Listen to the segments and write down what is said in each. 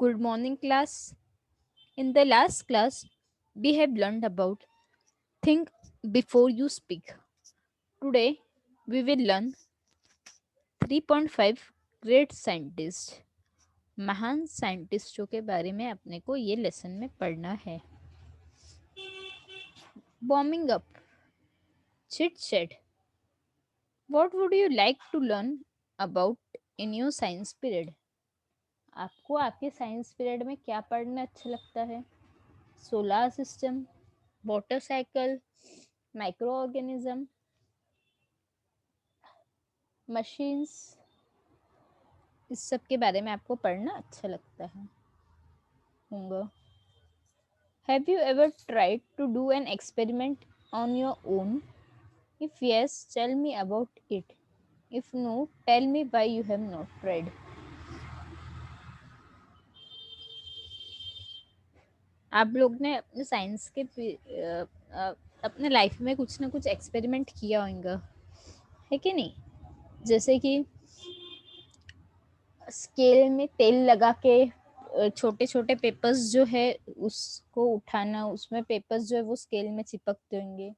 Good morning, class. In the last class, we have learned about think before you speak. Today, we will learn 3.5 great scientist महान साइंटिस्टों के बारे में अपने को ये लेसन में पढ़ना है. Warming up, chit chat. What would you like to learn about in your science period? आपको आपके साइंस पीरियड में क्या पढ़ना अच्छा लगता है? Solar system, water cycle, micro organism, machines, इस सब के बारे में आपको पढ़ना अच्छा लगता है होगा. Have you ever tried to do an experiment on your own? If yes, tell me about it. If no, tell me why you have not tried. आप लोग ने अपने साइंस के अपने लाइफ में कुछ ना कुछ एक्सपेरिमेंट किया होगा, है कि नहीं? जैसे कि स्केल में तेल लगा के छोटे छोटे पेपर्स जो है उसको उठाना, उसमें पेपर्स जो है वो स्केल में चिपकते होंगे.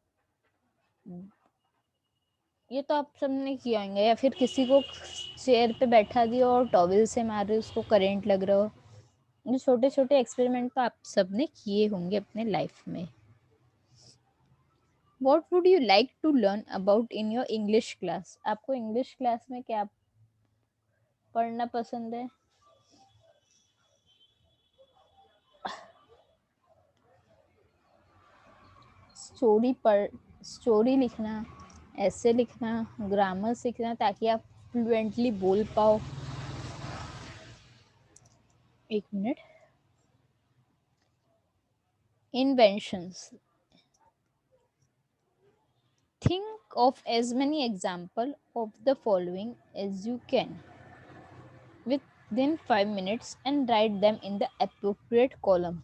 ये तो आप सबने किया होगा. या फिर किसी को चेयर पे बैठा दिया और टॉवेल से मार रहे, उसको करंट लग रहा हो. ये छोटे छोटे एक्सपेरिमेंट तो आप सबने किए होंगे अपने लाइफ में. What would you like to learn about in your English class? आपको इंग्लिश क्लास में क्या पढ़ना पसंद है? स्टोरी लिखना, ऐसे लिखना, ग्रामर सीखना ताकि आप फ्लुएंटली बोल पाओ. एक minute. Inventions. Think of as many examples of the following as you can within 5 minutes and write them in the appropriate column.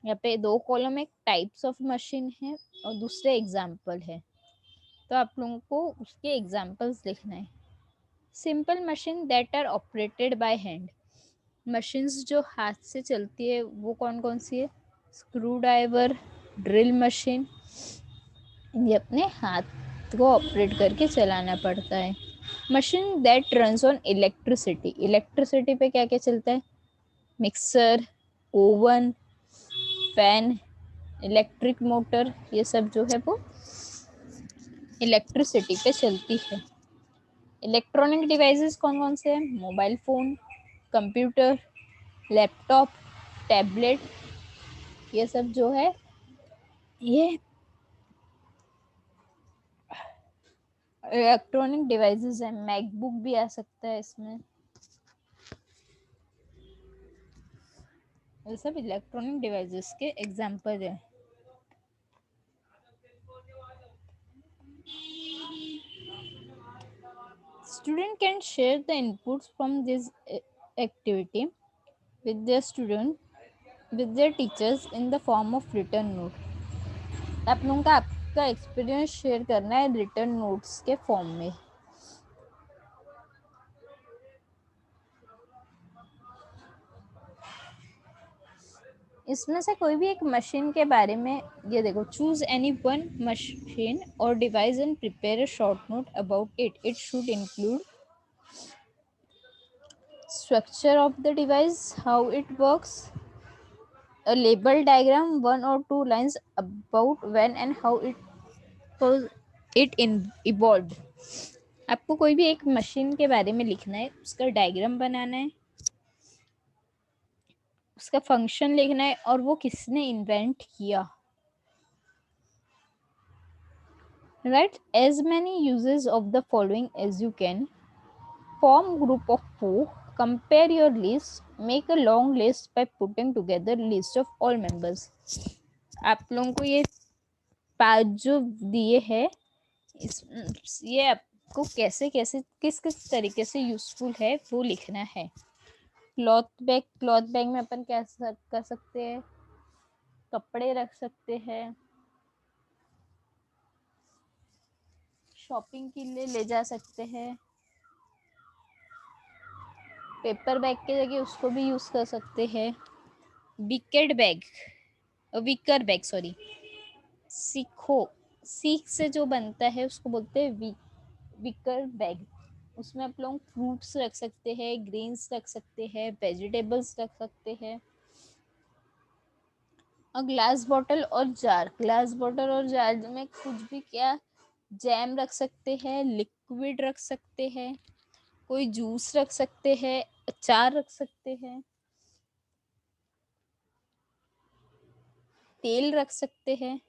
यहाँ पे 2 कॉलम, एक टाइप्स ऑफ मशीन है और दूसरे एग्जाम्पल है, तो आप लोगों को उसके एग्जाम्पल्स लिखना है. Simple machine that are operated by hand. Machines जो हाथ से चलती है वो कौन कौन सी है? Screw driver, drill machine. ये अपने हाथ को ऑपरेट करके चलाना पड़ता है. Machine that runs on electricity. Electricity पे क्या क्या चलता है? Mixer, oven, fan, electric motor, ये सब जो है वो इलेक्ट्रिसिटी पे चलती है. इलेक्ट्रॉनिक डिवाइसेस कौन कौन से हैं? Mobile phone, computer, laptop, tablet, ये सब जो है ये इलेक्ट्रॉनिक डिवाइसेस है. मैकबुक भी आ सकता है इसमें. ये सब इलेक्ट्रॉनिक डिवाइसेस के एग्जांपल है. Student can share the inputs from this activity with their teachers in the form of written note. आप लोगों का आपका एक्सपीरियंस शेयर करना है रिटर्न नोट्स के फॉर्म में. इसमें से कोई भी एक मशीन के बारे में, ये देखो, चूज एनी वन मशीन और device and prepare a short note about it. It should include structure of the device, how it works, a label diagram, 1 or 2 lines about when and how it evolved. आपको कोई भी एक machine के बारे में लिखना है, उसका डायग्राम बनाना है, उसका फंक्शन लिखना है और वो किसने इन्वेंट किया. Write as many uses of the following as you can. Form group of 4. Compare your list. Make a long list by putting together list of all members. आप लोगों को ये 5 जो दिए है, ये आपको कैसे कैसे किस किस तरीके से यूजफुल है वो लिखना है. क्लॉथ बैग में अपन क्या कर सकते हैं? कपड़े रख सकते हैं, शॉपिंग के लिए ले जा सकते हैं, पेपर बैग के जगह उसको भी यूज कर सकते हैं। Wicket bag, wicker bag sorry. सीखो, सीख से जो बनता है उसको बोलते हैं विकर बैग। उसमें आप लोग फ्रूट्स रख सकते हैं, ग्रेन्स रख सकते हैं, वेजिटेबल्स रख सकते हैं। और ग्लास बॉटल और जार, ग्लास बॉटल और जार में कुछ भी, क्या जैम रख सकते हैं, लिक्विड रख सकते हैं, कोई जूस रख सकते हैं, अचार रख सकते हैं, तेल रख सकते हैं।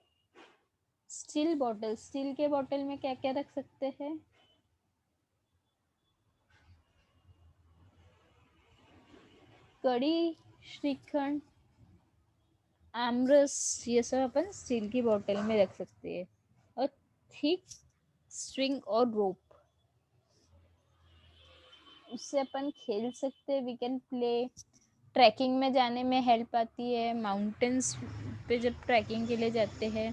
स्टील बॉटल, स्टील के बॉटल में क्या क्या रख सकते हैं? कड़ी, श्रीखंड, आमरस, ये सब अपन स्टील की बोतल में रख सकते हैं। और थिक स्ट्रिंग और रोप, उससे अपन खेल सकते हैं, वी कैन प्ले। ट्रैकिंग में जाने में हेल्प आती है, माउंटेन्स पे जब ट्रैकिंग के लिए जाते हैं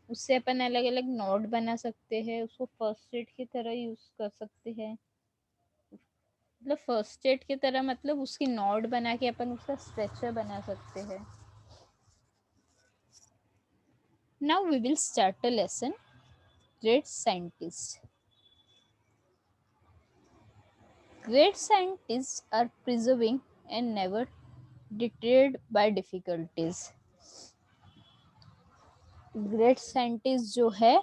उससे अपन अलग अलग नोट बना सकते हैं, उसको फर्स्ट एड की तरह यूज कर सकते हैं। मतलब फर्स्ट एड की तरह मतलब उसकी नोट बना के अपन उसका स्ट्रेचर बना सकते हैं। Now we will start a lesson, great scientist. Great scientists are persevering and never deterred by difficulties. Great scientist जो है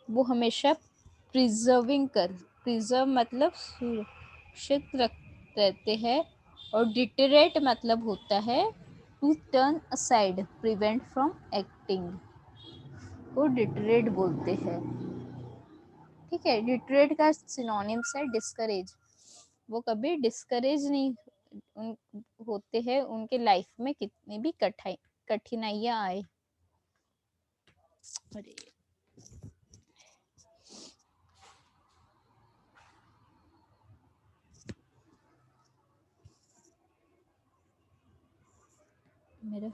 वो हमेशा प्रिजर्व मतलब सुरक्षित रहते हैं। और डिटरेट मतलब होता है to turn aside, prevent from acting, को डिटरेट बोलते हैं। ठीक है, डिटरेट का सिनोनिम्स है डिस्करेज। वो कभी डिस्करेज नहीं होते हैं, उनके लाइफ में कितनी भी कठिनाइयां आए। अरे मेरा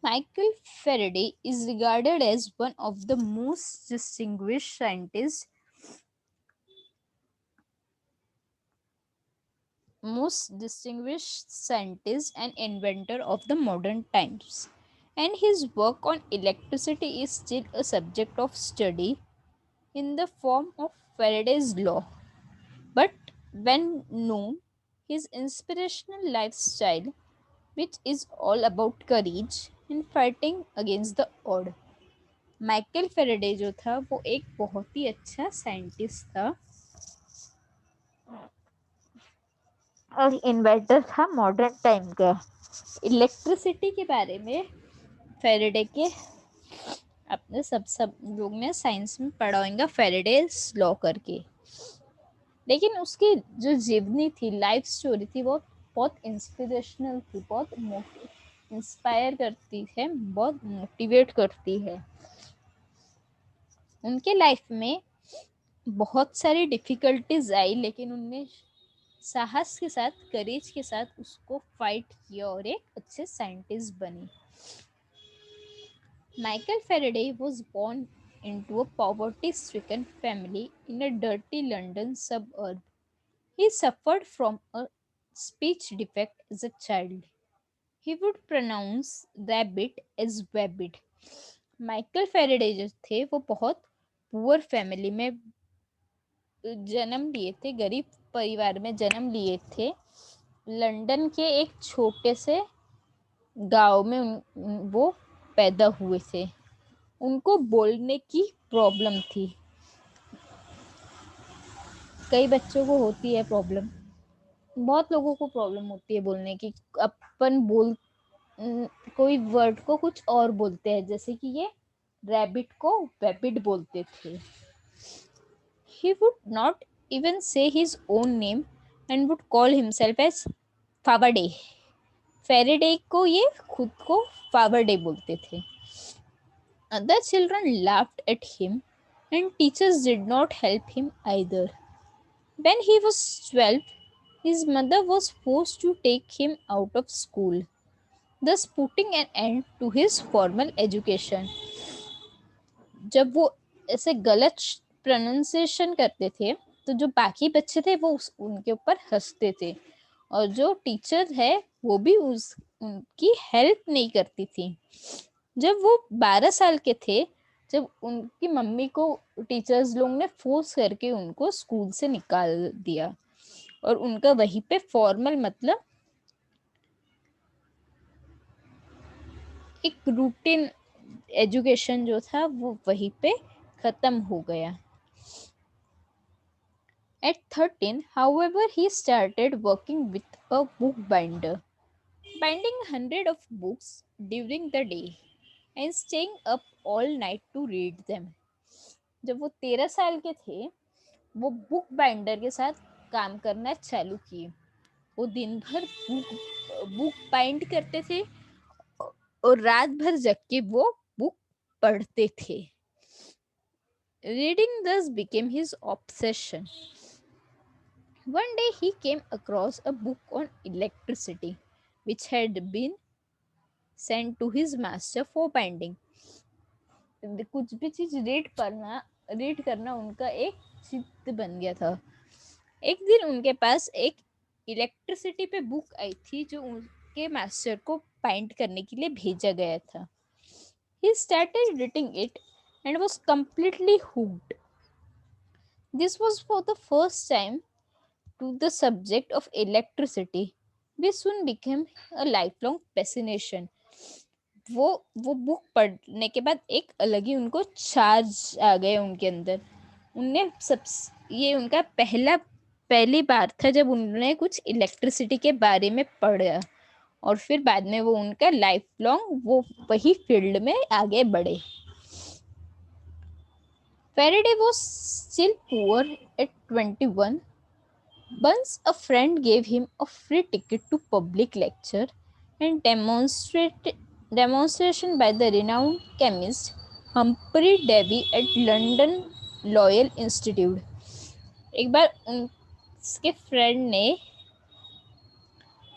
Michael Faraday is regarded as one of the most distinguished scientist and inventor of the modern times, and his work on electricity is still a subject of study in the form of Faraday's law. But when known, his inspirational lifestyle, which is all about courage and fighting against the odd. Michael Faraday जो था वो एक बहुत ही अच्छा scientist था और inventor था modern time का। इलेक्ट्रिसिटी के बारे में फेरेडे के अपने सब लोग ने साइंस में पढ़ा होगा फेरेडेज लॉ करके। लेकिन उसकी जो जीवनी थी, लाइफ स्टोरी थी, वो बहुत इंस्पिरेशनल थी, बहुत इंस्पायर करती है, बहुत मोटिवेट करती है। उनके लाइफ में बहुत सारी डिफिकल्टीज आई, लेकिन उनने साहस के साथ, करेज के साथ उसको फाइट किया और एक अच्छे साइंटिस्ट बने। Michael Faraday was born into a poverty stricken family in a dirty London suburb. He suffered from a speech defect as a child. He would pronounce rabbit as wabbit. Michael Faraday जो थे वो बहुत poor family में जन्म लिए थे, गरीब परिवार में जन्म लिए थे। लंदन के एक छोटे से गांव में वो पैदा हुए थे। उनको बोलने की प्रॉब्लम थी, कई बच्चों को होती है प्रॉब्लम, बहुत लोगों को प्रॉब्लम होती है बोलने की। अपन कोई वर्ड को कुछ और बोलते हैं, जैसे कि ये रैबिट को वेबिट बोलते थे। He would not even say his own name and would call himself as Faraday. Faraday को ये खुद को फावरडे बोलते थे। Other children laughed at him and teachers did not help him either. When he was 12, his mother was forced to take him out of school, thus putting an end to his formal education. जब वो ऐसे गलत pronunciation करते थे तो जो बाकी बच्चे थे वो उनके ऊपर हंसते थे, और जो टीचर है वो भी उनकी हेल्प नहीं करती थी। जब वो 12 साल के थे, जब उनकी मम्मी को टीचर्स लोग ने फोर्स करके उनको स्कूल से निकाल दिया, और उनका वहीं पे फॉर्मल मतलब एक रूटीन एजुकेशन जो था वो वहीं पे खत्म हो गया। At 13, however, he started working with a bookbinder, binding hundreds of books during the day and staying up all night to read them. जब वो 13 साल के थे, वो बुक बाइंडर के साथ काम करना चालू किए। वो दिन भर बुक बाइंड करते थे और रात भर जग के वो बुक पढ़ते थे। Reading thus became his obsession. One day he came across a book on electricity, which had been sent to his master for binding. कुछ भी चीज रीड करना उनका एक चित्त बन गया था। एक दिन उनके पास एक इलेक्ट्रिसिटी पे बुक आई थी जो उनके मास्टर को बाइंड करने के लिए भेजा गया था। He started reading it and was completely hooked. This was for the first time to the subject of electricity, which soon became a lifelong fascination. वो बुक पढ़ने के बाद एक अलग ही उनको चार्ज आ गए उनके अंदर। उनने सब ये उनका पहली बार था जब उन्होंने कुछ इलेक्ट्रिसिटी के बारे में पढ़ा, और फिर बाद में वो उनका लाइफ लॉन्ग वो वही फील्ड में आगे बढ़े। Faraday was still poor at 21. Once a friend gave him a free ticket to public lecture and demonstration by the renowned chemist Humphrey Davy at London Loyal Institute. एक बार उसके friend ने,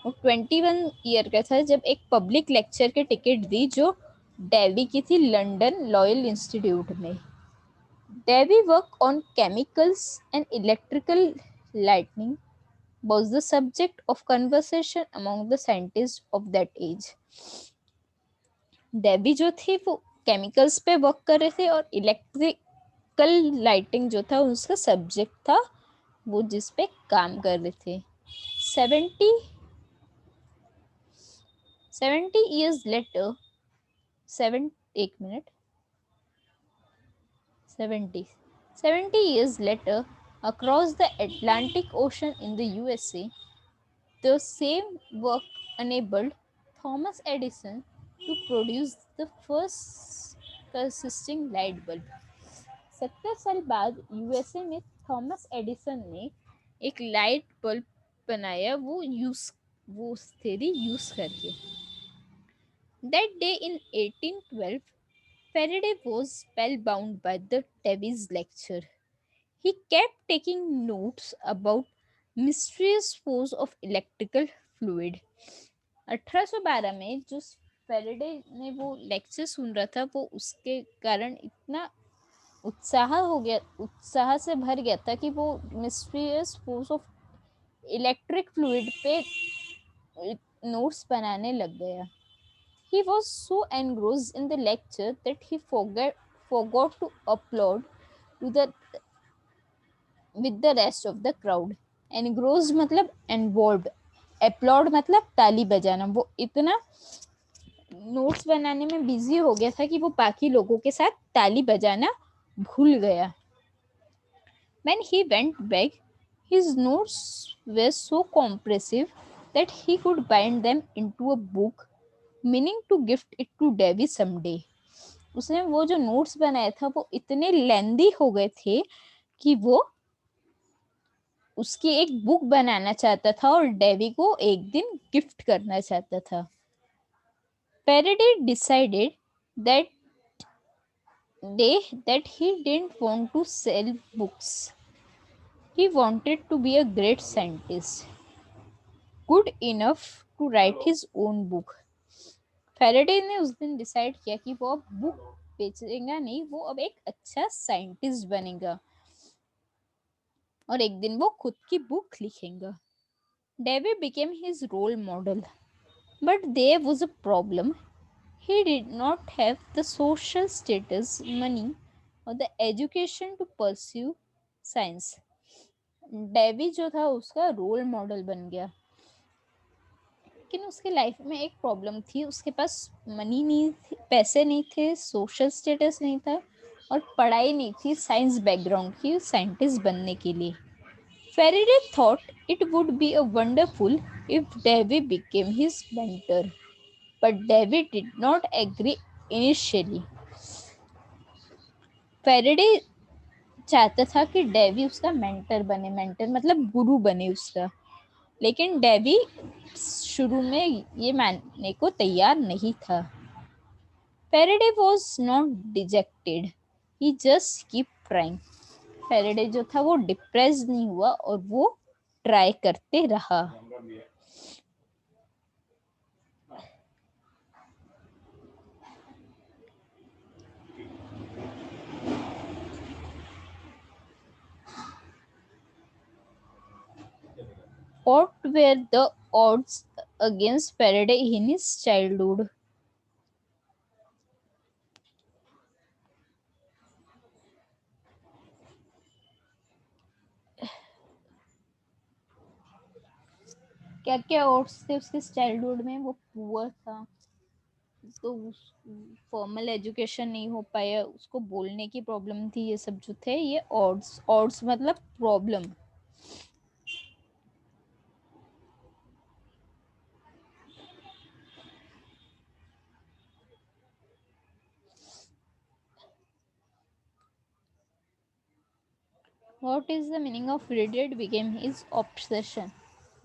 वो 21 year का था, जब एक पब्लिक लेक्चर की ticket दी जो डेवी की थी लंदन लॉयल इंस्टीट्यूट में। Davy work on chemicals and electrical lightning was the subject of conversation among the scientists of that age. Davy जो थे वो केमिकल्स पे वर्क कर रहे थे और इलेक्ट्रिकल लाइटिंग जो था उसका सब्जेक्ट था वो जिस पे काम कर रहे थे। 70 years later, 70 years later, across the Atlantic Ocean in the USA, the same work enabled Thomas Edison to produce the first consisting light bulb. 70 साल बाद यूएसए में थॉमस एडिसन ने एक लाइट बल्ब बनाया, वो थ्योरी यूज करके। That day in 1812, Faraday was spellbound by the Davy's lecture. He kept taking notes about mysterious force of electrical fluid. 1812 में जो फेरेडे ने वो लेक्चर सुन रहा था वो उसके कारण इतना उत्साह से भर गया था कि वो mysterious force of electric fluid पे नोट्स बनाने लग गया। He was so engrossed in the lecture that he forgot to applaud to the with the rest of the crowd. Engrossed मतलब involved, applaud मतलब ताली बजाना। वो इतना नोट्स बनाने में बिजी हो गया था कि वो बाकी लोगों के साथ ताली बजाना भूल गया। When he went back, his notes were so comprehensive that he could bind them into a book, meaning to gift it to Davy someday. उसने वो जो नोट्स बनाया था वो इतने लेंदी हो गए थे कि वो उसकी एक बुक बनाना चाहता था और डेवी को एक दिन गिफ्ट करना चाहता था। Faraday decided that day that he didn't want to sell books. He wanted to be a great scientist, good enough to write his own book. Faraday ने उस दिन डिसाइड किया कि वो अब बुक बेचेगा नहीं, वो अब एक अच्छा साइंटिस्ट बनेगा और एक दिन वो खुद की बुक लिखेगा. Davy became his role model, but there was a problem. He did not have the social status, money, or the education to pursue science. Davy जो था उसका रोल मॉडल बन गया, लेकिन उसके लाइफ में एक प्रॉब्लम थी. उसके पास मनी नहीं थी, पैसे नहीं थे, सोशल स्टेटस नहीं था और पढ़ाई नहीं थी साइंस बैकग्राउंड की साइंटिस्ट बनने के लिए. Faraday thought it would be a wonderful if Davy became his mentor, but Davy did not agree initially. Faraday चाहता था कि डेवी उसका मेंटर बने, मेंटर मतलब गुरु बने उसका, लेकिन डेवी शुरू में ये मानने को तैयार नहीं था. Faraday was not dejected, he just keep trying. Faraday जो था वो डिप्रेस नहीं हुआ और वो ट्राई करते रहा. What were the odds against Faraday in his childhood? क्या क्या odds थे उसके चाइल्डहुड में? वो पुअर था, तो फॉर्मल एजुकेशन नहीं हो पाया, उसको बोलने की प्रॉब्लम थी, ये सब जो थे ये ऑड्स. ऑड्स मतलब problem. What is the meaning of reading became his obsession?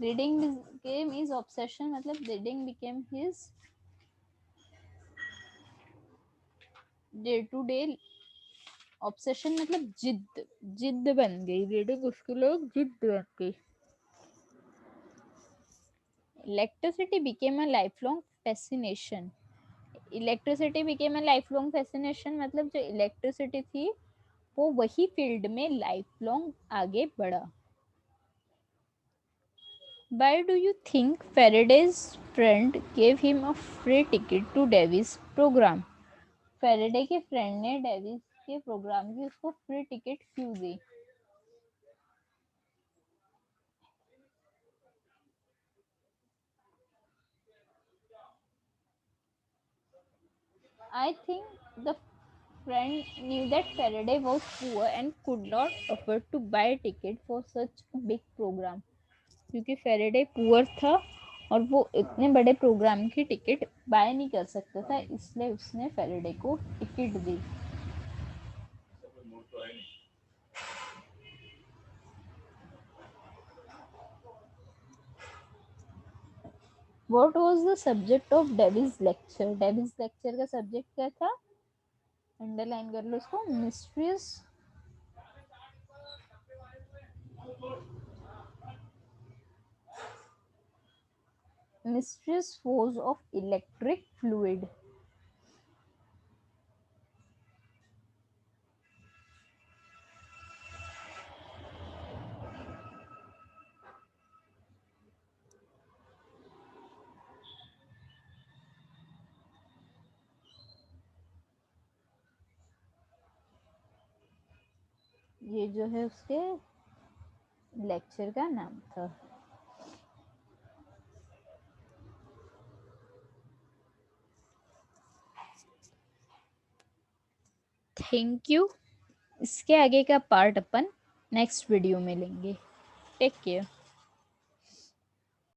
Reading became his obsession मतलब reading became his day to day obsession, मतलब जिद. जिद बन गई रीडिंग उसके लिए, जिद बन गई. Electricity became a life long fascination. Electricity became a life long fascination मतलब जो इलेक्ट्रिसिटी थी वो वही फील्ड में लाइफ लॉन्ग आगे बढ़ा. Why do you think Faraday's friend gave him a free ticket to Davis program? Faraday के friend ने डेविस के प्रोग्राम की उसको फ्री टिकट क्यों दी? I think the friend knew that Faraday was poor and could not afford to buy a ticket for such a big program. क्योंकि Faraday poor था और वो इतने बड़े प्रोग्राम की टिकट बाय नहीं कर सकता था, इसलिए उसने फेरेडे को टिकट दी. What was the subject of Davy's लेक्चर? डेविस लेक्चर का सब्जेक्ट क्या था? अंडरलाइन कर लो उसको. Mysteries mysteries force of electric fluid. ये जो है उसके लेक्चर का नाम था. Thank you. इसके आगे का पार्ट अपन नेक्स्ट वीडियो में लेंगे. Take care.